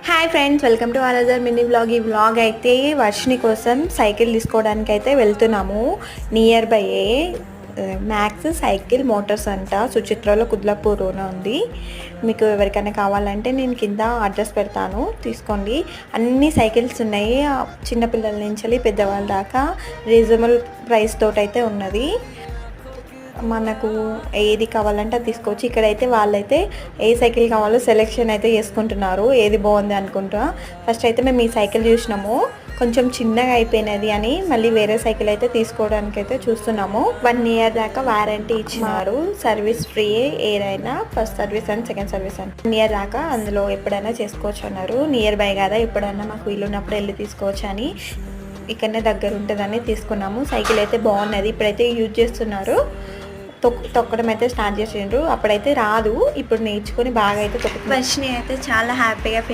Hi friends, welcome to another mini vlog. ఈ vlog అయితే వర్షిని కోసం సైకిల్ తీసుకోవడానికి అయితే వెళ్తున్నాము. Near by max cycle Motors అంట, సుచిత్రలో కుద్లాపూర్లోనే ఉంది. మీకు ఎవరికైనా కావాలంటే నేను కింద అడ్రస్ పెడతాను, తీసుకోండి. అన్ని సైకిల్స్ ఉన్నాయి, చిన్నపిల్లల నుంచి పెద్దవాళ్ళ దాకా రీజనబుల్ ప్రైస్ తోటైతే ఉన్నది. మనకు ఏది కావాలంటే అది తీసుకోవచ్చు. ఇక్కడైతే వాళ్ళైతే ఏ సైకిల్ కావాలో సెలెక్షన్ అయితే చేసుకుంటున్నారు, ఏది బాగుంది అనుకుంటా. ఫస్ట్ అయితే మేము ఈ సైకిల్ చూసినాము, కొంచెం చిన్నగా అయిపోయినది అని మళ్ళీ వేరే సైకిల్ అయితే తీసుకోవడానికి అయితే చూస్తున్నాము. 1 year దాకా వారంటీ ఇచ్చినారు, సర్వీస్ ఫ్రీ ఏదైనా, first service and second service and 1 year దాకా అందులో ఎప్పుడైనా చేసుకోవచ్చు అన్నారు. నియర్ బై కదా, ఎప్పుడైనా మాకు వీలు ఉన్నప్పుడు వెళ్ళి తీసుకోవచ్చు అని ఇక్కడనే దగ్గర ఉంటుందని తీసుకున్నాము. సైకిల్ అయితే బాగున్నది, ఇప్పుడైతే యూజ్ చేస్తున్నారు. తొక్కడం అయితే స్టార్ట్ చేసిండ్రు, అప్పుడైతే రాదు, ఇప్పుడు నేర్చుకొని బాగా అయితే తొక్కుతున్నారు. వర్షిని అయితే చాలా హ్యాపీగా ఫీల్